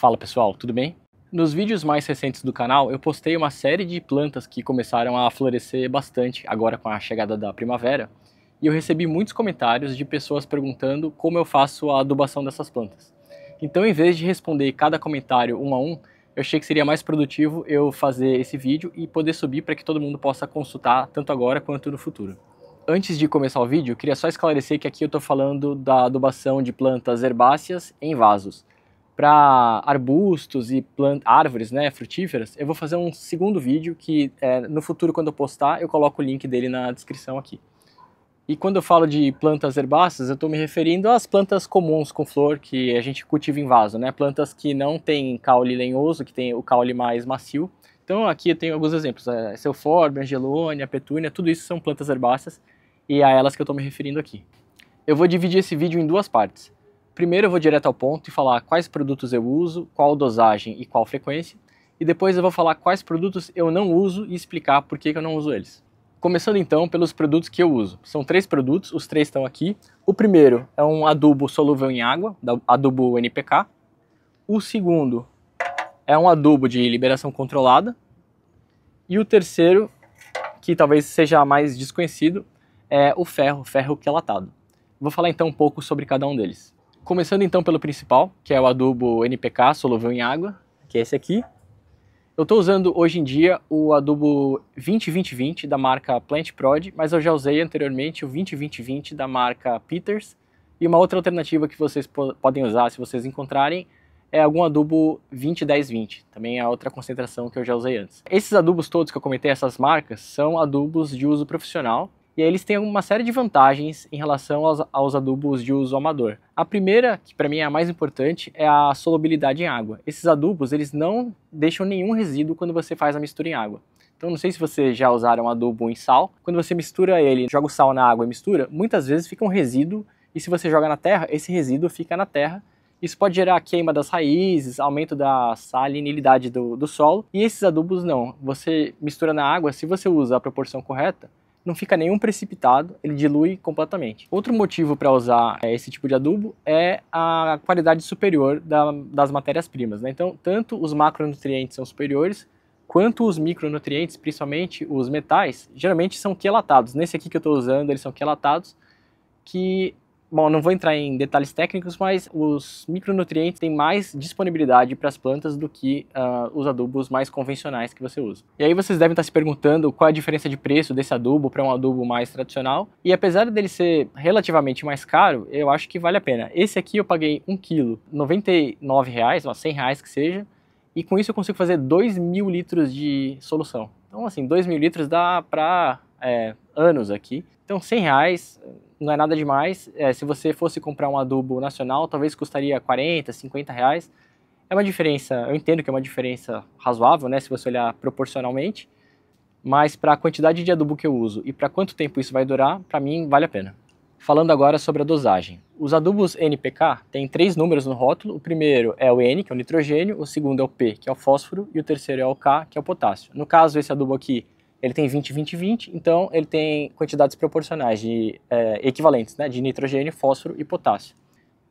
Fala pessoal, tudo bem? Nos vídeos mais recentes do canal eu postei uma série de plantas que começaram a florescer bastante agora com a chegada da primavera e eu recebi muitos comentários de pessoas perguntando como eu faço a adubação dessas plantas. Então, em vez de responder cada comentário um a um, eu achei que seria mais produtivo eu fazer esse vídeo e poder subir para que todo mundo possa consultar tanto agora quanto no futuro. Antes de começar o vídeo, eu queria só esclarecer que aqui eu estou falando da adubação de plantas herbáceas em vasos. Para arbustos e árvores, né, frutíferas, eu vou fazer um segundo vídeo que no futuro, quando eu postar, eu coloco o link dele na descrição aqui. E quando eu falo de plantas herbáceas, eu estou me referindo às plantas comuns com flor que a gente cultiva em vaso, né? Plantas que não têm caule lenhoso, que tem o caule mais macio. Então aqui eu tenho alguns exemplos, Euphorbia, Angelônia, Petúnia, tudo isso são plantas herbáceas e é a elas que eu estou me referindo aqui. Eu vou dividir esse vídeo em duas partes. Primeiro eu vou direto ao ponto e falar quais produtos eu uso, qual dosagem e qual frequência, e depois eu vou falar quais produtos eu não uso e explicar por que eu não uso eles. Começando então pelos produtos que eu uso. São 3 produtos, os 3 estão aqui. O primeiro é um adubo solúvel em água, da adubo NPK. O segundo é um adubo de liberação controlada. E o terceiro, que talvez seja mais desconhecido, é o ferro quelatado. Vou falar então um pouco sobre cada um deles. Começando então pelo principal, que é o adubo NPK solúvel em água, que é esse aqui. Eu estou usando hoje em dia o adubo 20-20-20 da marca Plant Prod, mas eu já usei anteriormente o 20-20-20 da marca Peters. E uma outra alternativa que vocês podem usar, se vocês encontrarem, é algum adubo 20-10-20, também é outra concentração que eu já usei antes. Esses adubos todos que eu comentei, essas marcas, são adubos de uso profissional. E aí eles têm uma série de vantagens em relação aos adubos de uso amador. A primeira, que para mim é a mais importante, é a solubilidade em água. Esses adubos, eles não deixam nenhum resíduo quando você faz a mistura em água. Então não sei se vocês já usaram adubo em sal. Quando você mistura ele, joga o sal na água e mistura, muitas vezes fica um resíduo, e se você joga na terra, esse resíduo fica na terra. Isso pode gerar queima das raízes, aumento da salinidade do solo, e esses adubos não. Você mistura na água, se você usa a proporção correta, não fica nenhum precipitado, ele dilui completamente. Outro motivo para usar esse tipo de adubo é a qualidade superior das matérias-primas, né? Então, tanto os macronutrientes são superiores, quanto os micronutrientes, principalmente os metais, geralmente são quelatados. Nesse aqui que eu estou usando, eles são quelatados, que... Bom, não vou entrar em detalhes técnicos, mas os micronutrientes têm mais disponibilidade para as plantas do que os adubos mais convencionais que você usa. E aí vocês devem estar se perguntando qual é a diferença de preço desse adubo para um adubo mais tradicional. E apesar dele ser relativamente mais caro, eu acho que vale a pena. Esse aqui eu paguei 1 kg, R$ 99,00, R$ 100 que seja, e com isso eu consigo fazer 2.000 litros de solução. Então assim, 2.000 litros dá para anos aqui. Então R$100 não é nada demais. Se você fosse comprar um adubo nacional, talvez custaria 40, 50 reais. É uma diferença, eu entendo que é uma diferença razoável, né, se você olhar proporcionalmente, mas para a quantidade de adubo que eu uso e para quanto tempo isso vai durar, para mim vale a pena. Falando agora sobre a dosagem. Os adubos NPK têm 3 números no rótulo. O primeiro é o N, que é o nitrogênio, o segundo é o P, que é o fósforo, e o terceiro é o K, que é o potássio. No caso, esse adubo aqui, ele tem 20-20-20, então ele tem quantidades proporcionais equivalentes, né, de nitrogênio, fósforo e potássio.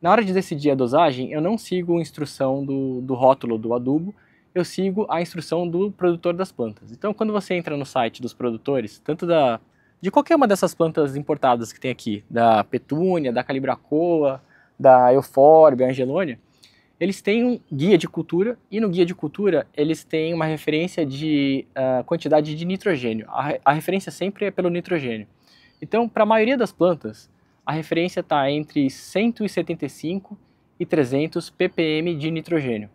Na hora de decidir a dosagem, eu não sigo a instrução do rótulo do adubo, eu sigo a instrução do produtor das plantas. Então, quando você entra no site dos produtores, tanto de qualquer uma dessas plantas importadas que tem aqui, da Petúnia, da Calibrachoa, da Euphorbia, Angelônia, eles têm um guia de cultura, e no guia de cultura eles têm uma referência de quantidade de nitrogênio. A referência sempre é pelo nitrogênio. Então, para a maioria das plantas, a referência está entre 175 e 300 ppm de nitrogênio.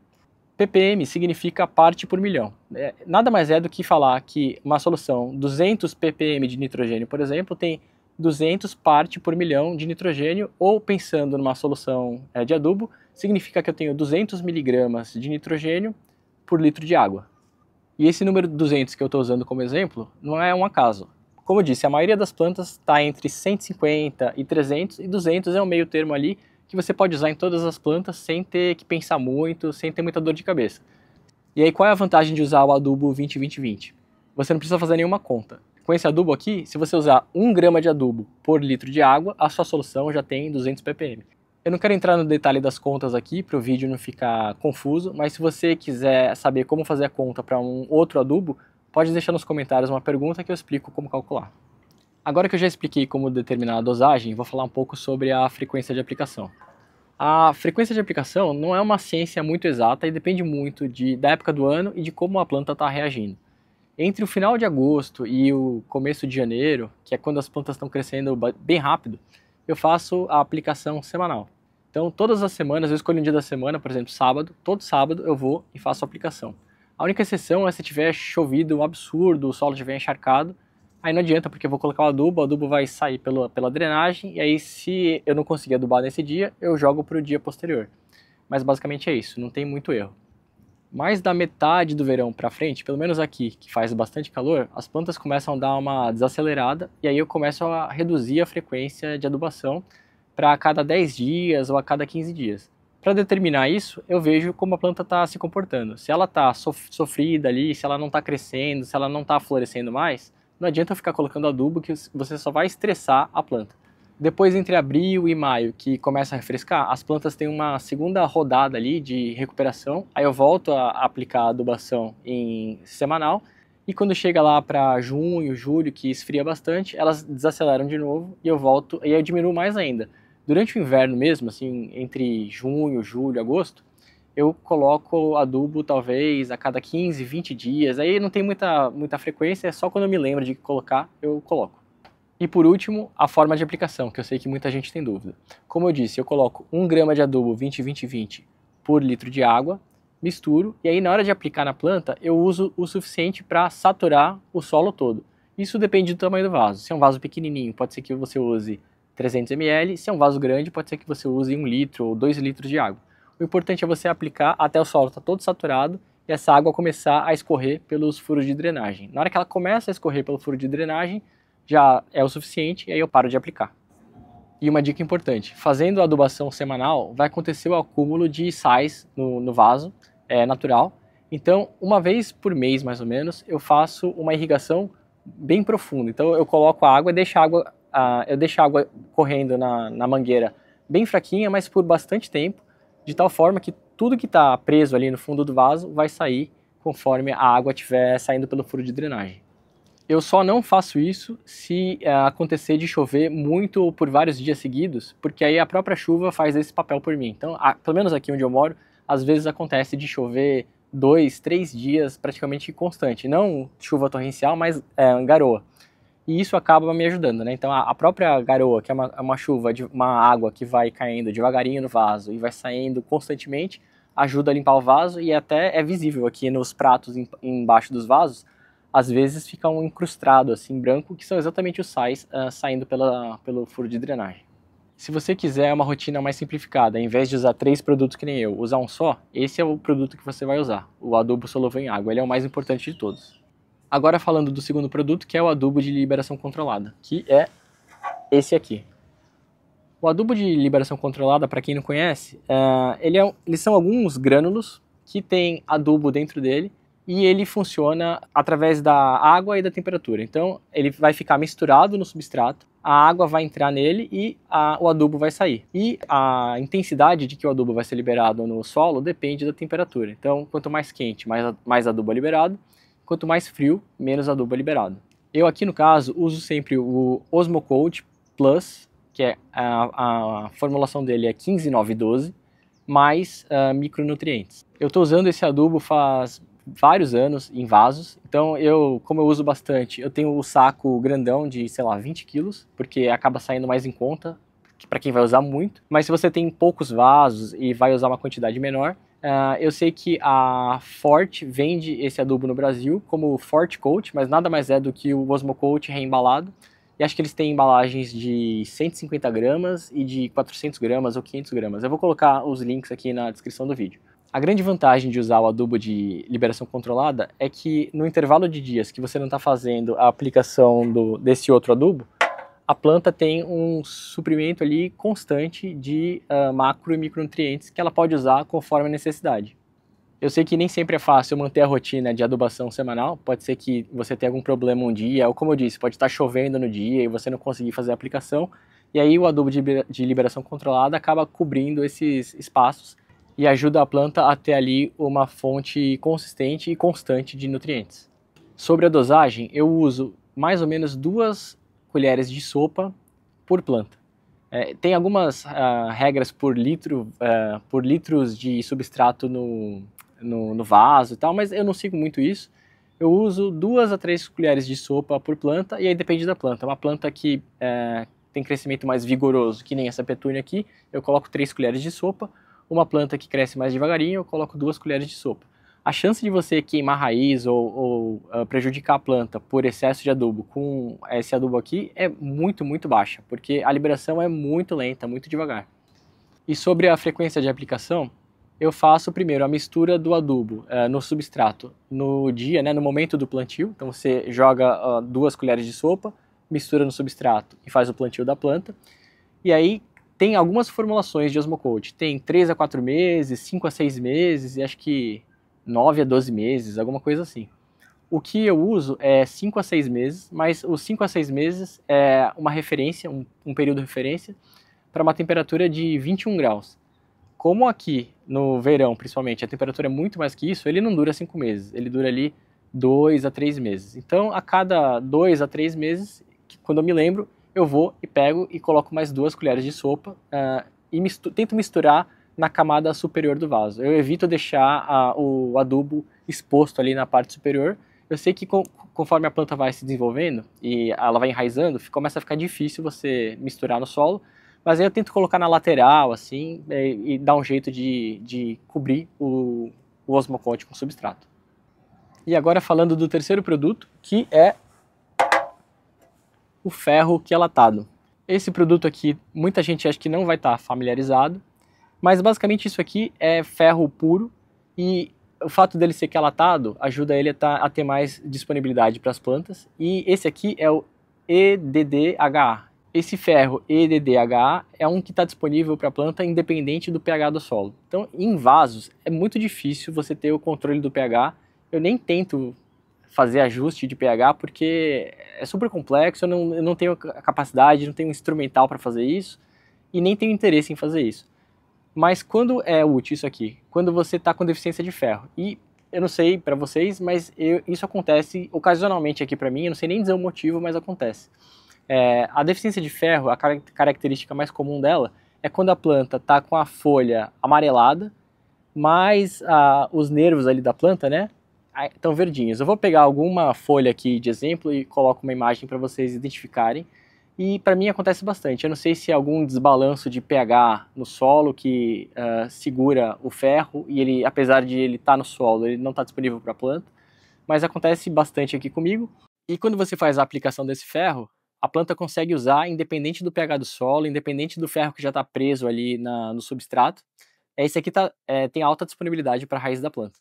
ppm significa parte por milhão. Nada mais é do que falar que uma solução 200 ppm de nitrogênio, por exemplo, tem 200 parte por milhão de nitrogênio, ou pensando numa solução de adubo, significa que eu tenho 200 miligramas de nitrogênio por litro de água. E esse número 200 que eu estou usando como exemplo não é um acaso. Como eu disse, a maioria das plantas está entre 150 e 300, e 200 é um meio termo ali que você pode usar em todas as plantas sem ter que pensar muito, sem ter muita dor de cabeça. E aí qual é a vantagem de usar o adubo 20-20-20? Você não precisa fazer nenhuma conta. Com esse adubo aqui, se você usar 1 grama de adubo por litro de água, a sua solução já tem 200 ppm. Eu não quero entrar no detalhe das contas aqui para o vídeo não ficar confuso, mas se você quiser saber como fazer a conta para um outro adubo, pode deixar nos comentários uma pergunta que eu explico como calcular. Agora que eu já expliquei como determinar a dosagem, vou falar um pouco sobre a frequência de aplicação. A frequência de aplicação não é uma ciência muito exata e depende muito da época do ano e de como a planta está reagindo. Entre o final de agosto e o começo de janeiro, que é quando as plantas estão crescendo bem rápido, eu faço a aplicação semanal. Então, todas as semanas, eu escolho um dia da semana, por exemplo, sábado, todo sábado eu vou e faço a aplicação. A única exceção é se tiver chovido um absurdo, o solo estiver encharcado, aí não adianta porque eu vou colocar o adubo vai sair pela drenagem, e aí se eu não conseguir adubar nesse dia, eu jogo para o dia posterior. Mas basicamente é isso, não tem muito erro. Mais da metade do verão para frente, pelo menos aqui, que faz bastante calor, as plantas começam a dar uma desacelerada, e aí eu começo a reduzir a frequência de adubação para a cada 10 dias ou a cada 15 dias. Para determinar isso, eu vejo como a planta está se comportando. Se ela está sofrida ali, se ela não está crescendo, se ela não está florescendo mais, não adianta eu ficar colocando adubo que você só vai estressar a planta. Depois, entre abril e maio, que começa a refrescar, as plantas têm uma segunda rodada ali de recuperação, aí eu volto a aplicar a adubação em semanal, e quando chega lá para junho, julho, que esfria bastante, elas desaceleram de novo e eu volto, e eu diminuo mais ainda. Durante o inverno mesmo, assim, entre junho, julho, agosto, eu coloco adubo talvez a cada 15, 20 dias, aí não tem muita frequência, é só quando eu me lembro de colocar, eu coloco. E por último, a forma de aplicação, que eu sei que muita gente tem dúvida. Como eu disse, eu coloco 1 grama de adubo 20-20-20 por litro de água, misturo, e aí na hora de aplicar na planta, eu uso o suficiente para saturar o solo todo. Isso depende do tamanho do vaso. Se é um vaso pequenininho, pode ser que você use 300 ml, se é um vaso grande, pode ser que você use 1 litro ou 2 litros de água. O importante é você aplicar até o solo estar todo saturado e essa água começar a escorrer pelos furos de drenagem. Na hora que ela começa a escorrer pelo furo de drenagem, já é o suficiente e aí eu paro de aplicar. E uma dica importante, fazendo a adubação semanal, vai acontecer o acúmulo de sais no vaso, é natural. Então, uma vez por mês, mais ou menos, eu faço uma irrigação bem profunda. Então, eu coloco a água e deixo a água correndo na mangueira bem fraquinha, mas por bastante tempo, de tal forma que tudo que está preso ali no fundo do vaso vai sair conforme a água estiver saindo pelo furo de drenagem. Eu só não faço isso se acontecer de chover muito por vários dias seguidos, porque aí a própria chuva faz esse papel por mim. Então, pelo menos aqui onde eu moro, às vezes acontece de chover 2, 3 dias praticamente constante. Não chuva torrencial, mas garoa. E isso acaba me ajudando, né? Então a própria garoa, que é uma chuva, uma água que vai caindo devagarinho no vaso e vai saindo constantemente, ajuda a limpar o vaso e até é visível aqui nos pratos embaixo dos vasos, às vezes fica um incrustado assim branco, que são exatamente os sais saindo pelo furo de drenagem. Se você quiser uma rotina mais simplificada, ao invés de usar 3 produtos que nem eu, usar um só, esse é o produto que você vai usar, o adubo solúvel em água, ele é o mais importante de todos. Agora falando do segundo produto, que é o adubo de liberação controlada, que é esse aqui. O adubo de liberação controlada, para quem não conhece, eles são alguns grânulos que tem adubo dentro dele e ele funciona através da água e da temperatura. Então ele vai ficar misturado no substrato, a água vai entrar nele e o adubo vai sair. E a intensidade de que o adubo vai ser liberado no solo depende da temperatura. Então quanto mais quente, mais adubo é liberado. Quanto mais frio, menos adubo é liberado. Eu aqui no caso uso sempre o Osmocote Plus, que é a formulação dele é 15,9,12, mais micronutrientes. Eu estou usando esse adubo faz vários anos em vasos, então como eu uso bastante, eu tenho o saco grandão de, sei lá, 20 quilos, porque acaba saindo mais em conta para quem vai usar muito. Mas se você tem poucos vasos e vai usar uma quantidade menor, eu sei que a Forte vende esse adubo no Brasil como Forte Coat, mas nada mais é do que o Osmocote reembalado. E acho que eles têm embalagens de 150 gramas e de 400 gramas ou 500 gramas. Eu vou colocar os links aqui na descrição do vídeo. A grande vantagem de usar o adubo de liberação controlada é que no intervalo de dias que você não está fazendo a aplicação desse outro adubo, a planta tem um suprimento ali constante de macro e micronutrientes que ela pode usar conforme a necessidade. Eu sei que nem sempre é fácil manter a rotina de adubação semanal, pode ser que você tenha algum problema um dia, ou como eu disse, pode estar chovendo no dia e você não conseguir fazer a aplicação, e aí o adubo de liberação controlada acaba cobrindo esses espaços e ajuda a planta a ter ali uma fonte consistente e constante de nutrientes. Sobre a dosagem, eu uso mais ou menos 2 colheres de sopa por planta. Tem algumas regras por litros de substrato no vaso e tal, mas eu não sigo muito isso. Eu uso 2 a 3 colheres de sopa por planta, e aí depende da planta. Uma planta que tem crescimento mais vigoroso, que nem essa petúnia aqui, eu coloco 3 colheres de sopa. Uma planta que cresce mais devagarinho, eu coloco 2 colheres de sopa. A chance de você queimar raiz ou prejudicar a planta por excesso de adubo com esse adubo aqui é muito, muito baixa, porque a liberação é muito lenta, muito devagar. E sobre a frequência de aplicação, eu faço primeiro a mistura do adubo no substrato no dia, no momento do plantio. Então você joga 2 colheres de sopa, mistura no substrato e faz o plantio da planta. E aí tem algumas formulações de Osmocote. Tem 3 a 4 meses, 5 a 6 meses e acho que 9 a 12 meses, alguma coisa assim. O que eu uso é 5 a 6 meses, mas os 5 a 6 meses é uma referência, um período de referência para uma temperatura de 21 graus. Como aqui no verão, principalmente, a temperatura é muito mais que isso, ele não dura 5 meses, ele dura ali 2 a 3 meses. Então, a cada 2 a 3 meses, quando eu me lembro, eu vou e pego e coloco mais 2 colheres de sopa e tento misturar na camada superior do vaso. Eu evito deixar o adubo exposto ali na parte superior. Eu sei que conforme a planta vai se desenvolvendo e ela vai enraizando, começa a ficar difícil você misturar no solo, mas aí eu tento colocar na lateral, assim, e dar um jeito de cobrir o Osmocote com substrato. E agora falando do terceiro produto, que é o ferro quelatado. Esse produto aqui, muita gente acha que não vai estar familiarizado, mas basicamente isso aqui é ferro puro e o fato dele ser quelatado ajuda ele a ter mais disponibilidade para as plantas. E esse aqui é o EDDHA. Esse ferro EDDHA é um que está disponível para a planta independente do pH do solo. Então, em vasos, é muito difícil você ter o controle do pH. Eu nem tento fazer ajuste de pH porque é super complexo, eu não tenho a capacidade, não tenho um instrumental para fazer isso e nem tenho interesse em fazer isso. Mas quando é útil isso aqui? Quando você está com deficiência de ferro. E eu não sei para vocês, mas isso acontece ocasionalmente aqui para mim, eu não sei nem dizer o motivo, mas acontece. A deficiência de ferro, a característica mais comum dela é quando a planta está com a folha amarelada, mas os nervos ali da planta, estão verdinhos. Eu vou pegar alguma folha aqui de exemplo e coloco uma imagem para vocês identificarem. E para mim acontece bastante. Eu não sei se é algum desbalanço de pH no solo que segura o ferro e ele, apesar de ele estar no solo, ele não está disponível para a planta, mas acontece bastante aqui comigo. E quando você faz a aplicação desse ferro, a planta consegue usar independente do pH do solo, independente do ferro que já está preso ali no substrato. Esse aqui tem alta disponibilidade para a raiz da planta.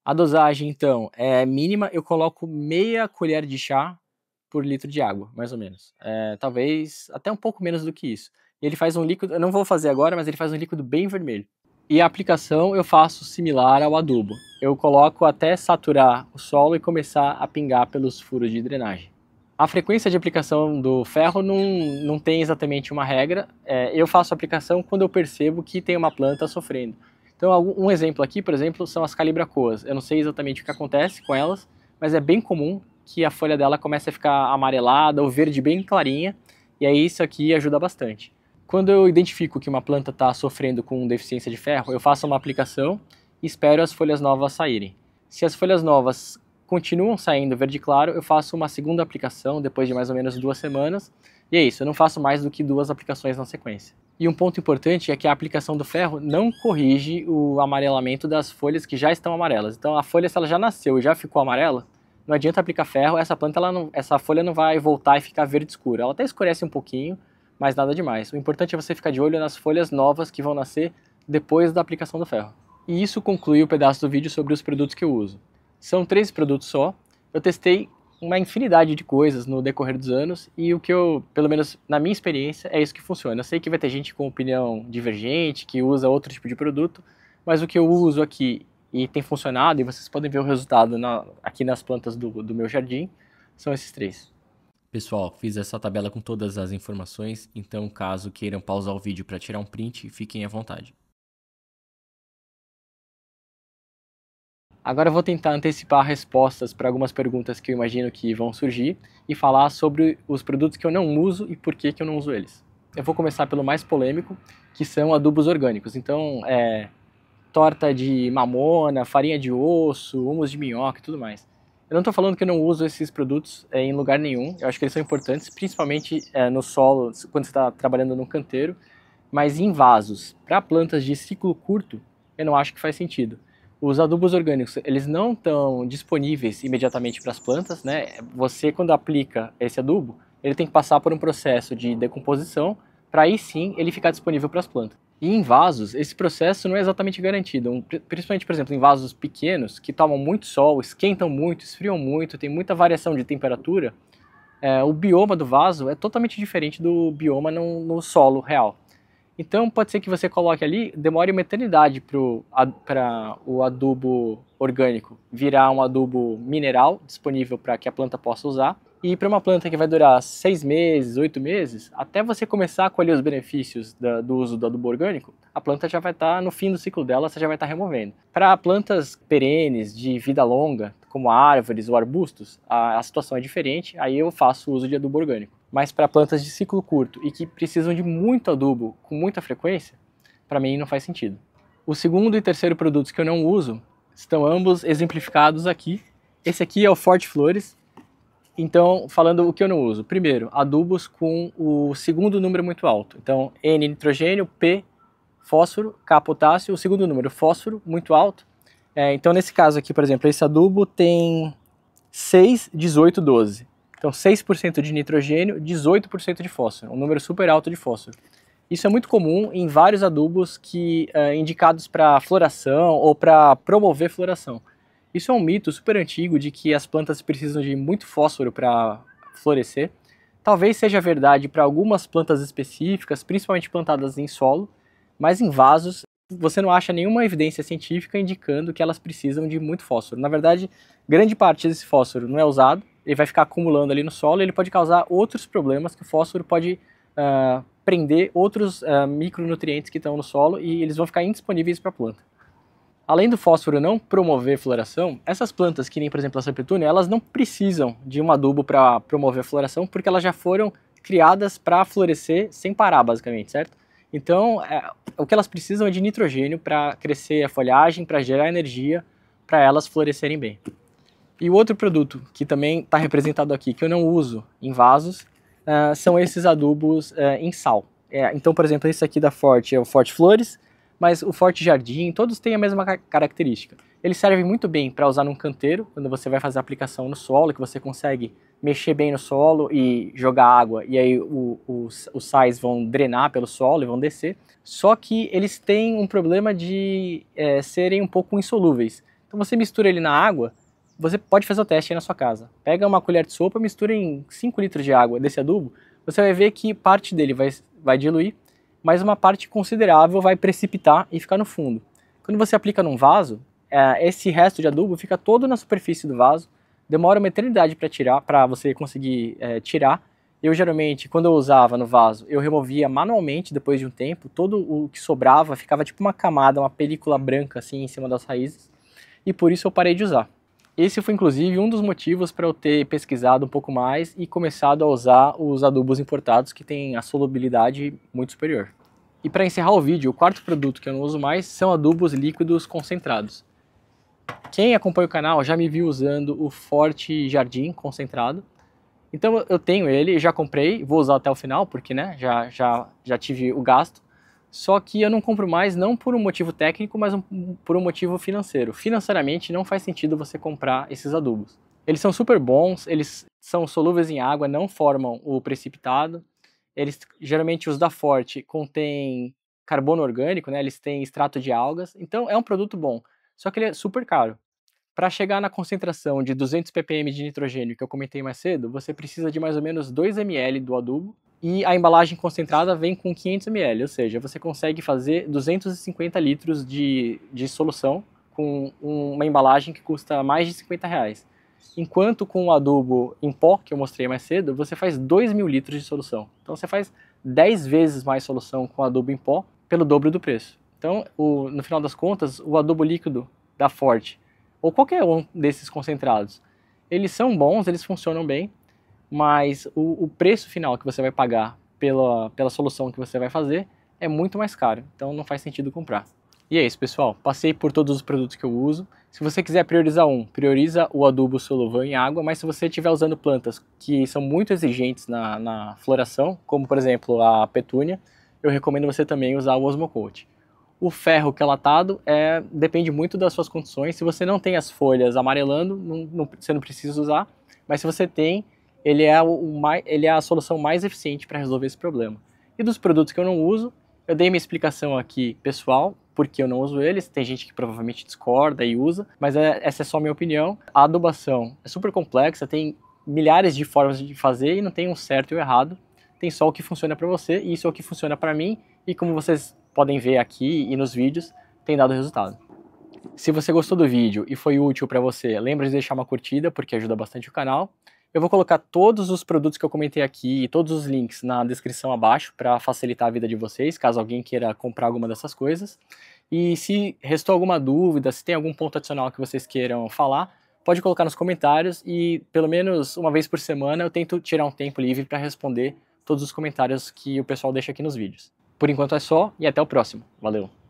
A dosagem, então, é mínima. Eu coloco meia colher de chá por litro de água, mais ou menos. Talvez até um pouco menos do que isso. Ele faz um líquido, eu não vou fazer agora, mas ele faz um líquido bem vermelho. E a aplicação eu faço similar ao adubo. Eu coloco até saturar o solo e começar a pingar pelos furos de drenagem. A frequência de aplicação do ferro não tem exatamente uma regra. Eu faço a aplicação quando eu percebo que tem uma planta sofrendo. Então, um exemplo aqui, por exemplo, são as calibracoas. Eu não sei exatamente o que acontece com elas, mas é bem comum que a folha dela comece a ficar amarelada ou verde bem clarinha, e aí isso aqui ajuda bastante. Quando eu identifico que uma planta está sofrendo com deficiência de ferro, eu faço uma aplicação e espero as folhas novas saírem. Se as folhas novas continuam saindo verde claro, eu faço uma segunda aplicação depois de mais ou menos 2 semanas, e é isso, eu não faço mais do que 2 aplicações na sequência. E um ponto importante é que a aplicação do ferro não corrige o amarelamento das folhas que já estão amarelas. Então a folha, se ela já nasceu e já ficou amarela, não adianta aplicar ferro, essa folha não vai voltar e ficar verde escura. Ela até escurece um pouquinho, mas nada demais. O importante é você ficar de olho nas folhas novas que vão nascer depois da aplicação do ferro. E isso conclui o pedaço do vídeo sobre os produtos que eu uso. São 3 produtos só. Eu testei uma infinidade de coisas no decorrer dos anos e o que pelo menos na minha experiência, é isso que funciona. Eu sei que vai ter gente com opinião divergente, que usa outro tipo de produto, mas o que eu uso aqui e tem funcionado, e vocês podem ver o resultado aqui nas plantas do meu jardim, são esses 3. Pessoal, fiz essa tabela com todas as informações, então caso queiram pausar o vídeo para tirar um print, fiquem à vontade. Agora eu vou tentar antecipar respostas para algumas perguntas que eu imagino que vão surgir e falar sobre os produtos que eu não uso e por que eu não uso eles. Eu vou começar pelo mais polêmico, que são adubos orgânicos. Então, torta de mamona, farinha de osso, humus de minhoca e tudo mais. Eu não estou falando que eu não uso esses produtos em lugar nenhum, eu acho que eles são importantes, principalmente no solo, quando você está trabalhando num canteiro, mas em vasos. Para plantas de ciclo curto, eu não acho que faz sentido. Os adubos orgânicos, eles não estão disponíveis imediatamente para as plantas, né? Você, quando aplica esse adubo, ele tem que passar por um processo de decomposição, para aí sim ele ficar disponível para as plantas. E em vasos, esse processo não é exatamente garantido, principalmente, por exemplo, em vasos pequenos, que tomam muito sol, esquentam muito, esfriam muito, tem muita variação de temperatura, o bioma do vaso é totalmente diferente do bioma no solo real. Então pode ser que você coloque ali, demore uma eternidade para o adubo orgânico virar um adubo mineral disponível para que a planta possa usar. E para uma planta que vai durar 6 meses, 8 meses, até você começar a colher os benefícios do uso do adubo orgânico, a planta já vai estar no fim do ciclo dela, você já vai estar removendo. Para plantas perenes, de vida longa, como árvores ou arbustos, a situação é diferente, aí eu faço uso de adubo orgânico. Mas para plantas de ciclo curto e que precisam de muito adubo com muita frequência, para mim não faz sentido. O segundo e terceiro produtos que eu não uso estão ambos exemplificados aqui. Esse aqui é o Forte Flores. Então, falando o que eu não uso. Primeiro, adubos com o segundo número muito alto. Então, N nitrogênio, P fósforo, K potássio, o segundo número fósforo muito alto. Então, nesse caso aqui, por exemplo, esse adubo tem 6, 18, 12. Então 6% de nitrogênio, 18% de fósforo, um número super alto de fósforo. Isso é muito comum em vários adubos indicados para floração ou para promover floração. Isso é um mito super antigo de que as plantas precisam de muito fósforo para florescer. Talvez seja verdade para algumas plantas específicas, principalmente plantadas em solo, mas em vasos você não acha nenhuma evidência científica indicando que elas precisam de muito fósforo. Na verdade, grande parte desse fósforo não é usado, ele vai ficar acumulando ali no solo e ele pode causar outros problemas, que o fósforo pode prender outros micronutrientes que estão no solo e eles vão ficar indisponíveis para a planta. Além do fósforo não promover floração, essas plantas, que nem por exemplo a Serpetúnia, elas não precisam de um adubo para promover a floração, porque elas já foram criadas para florescer sem parar, basicamente, certo? Então, o que elas precisam é de nitrogênio para crescer a folhagem, para gerar energia, para elas florescerem bem. E o outro produto que também está representado aqui, que eu não uso em vasos, são esses adubos em sal. Então, por exemplo, esse aqui da Forte é o Forte Flores, mas o Forte Jardim, todos têm a mesma característica. Eles servem muito bem para usar num canteiro, quando você vai fazer a aplicação no solo, que você consegue mexer bem no solo e jogar água, e aí os sais vão drenar pelo solo e vão descer. Só que eles têm um problema de serem um pouco insolúveis. Então você mistura ele na água, você pode fazer o teste aí na sua casa. Pega uma colher de sopa, mistura em 5 litros de água desse adubo, você vai ver que parte dele vai diluir, mas uma parte considerável vai precipitar e ficar no fundo. Quando você aplica num vaso, esse resto de adubo fica todo na superfície do vaso, demora uma eternidade para tirar, para você conseguir tirar. Eu geralmente, quando eu usava no vaso, eu removia manualmente depois de um tempo, todo o que sobrava ficava tipo uma camada, uma película branca assim em cima das raízes, e por isso eu parei de usar. Esse foi inclusive um dos motivos para eu ter pesquisado um pouco mais e começado a usar os adubos importados que têm a solubilidade muito superior. E para encerrar o vídeo, o quarto produto que eu não uso mais são adubos líquidos concentrados. Quem acompanha o canal já me viu usando o Forte Jardim concentrado. Então eu tenho ele, já comprei, vou usar até o final porque já tive o gasto. Só que eu não compro mais não por um motivo técnico, mas por um motivo financeiro. Financeiramente não faz sentido você comprar esses adubos. Eles são super bons, eles são solúveis em água, não formam o precipitado. Eles, geralmente os da Forte contêm carbono orgânico, né? Eles têm extrato de algas, então é um produto bom. Só que ele é super caro. Para chegar na concentração de 200 ppm de nitrogênio que eu comentei mais cedo, você precisa de mais ou menos 2 ml do adubo. E a embalagem concentrada vem com 500 ml, ou seja, você consegue fazer 250 litros de solução com uma embalagem que custa mais de R$50. enquanto com o adubo em pó, que eu mostrei mais cedo, você faz 2.000 litros de solução. Então você faz 10 vezes mais solução com adubo em pó pelo dobro do preço. Então, no final das contas, o adubo líquido da Forte, ou qualquer um desses concentrados, eles são bons, eles funcionam bem, mas o preço final que você vai pagar pela solução que você vai fazer é muito mais caro, então não faz sentido comprar. E é isso, pessoal, passei por todos os produtos que eu uso. Se você quiser priorizar prioriza o adubo Solovan em água, mas se você estiver usando plantas que são muito exigentes na floração, como por exemplo a petúnia, eu recomendo você também usar o Osmocote. O ferro quelatado depende muito das suas condições. Se você não tem as folhas amarelando, você não precisa usar, mas se você tem, ele é a solução mais eficiente para resolver esse problema. E dos produtos que eu não uso, eu dei minha explicação aqui pessoal, porque eu não uso eles. Tem gente que provavelmente discorda e usa, mas essa é só a minha opinião. A adubação é super complexa, tem milhares de formas de fazer e não tem um certo e um errado. Tem só o que funciona para você e isso é o que funciona para mim. E como vocês podem ver aqui e nos vídeos, tem dado resultado. Se você gostou do vídeo e foi útil para você, lembra de deixar uma curtida, porque ajuda bastante o canal. Eu vou colocar todos os produtos que eu comentei aqui e todos os links na descrição abaixo para facilitar a vida de vocês, caso alguém queira comprar alguma dessas coisas. E se restou alguma dúvida, se tem algum ponto adicional que vocês queiram falar, pode colocar nos comentários e pelo menos uma vez por semana eu tento tirar um tempo livre para responder todos os comentários que o pessoal deixa aqui nos vídeos. Por enquanto é só e até o próximo. Valeu!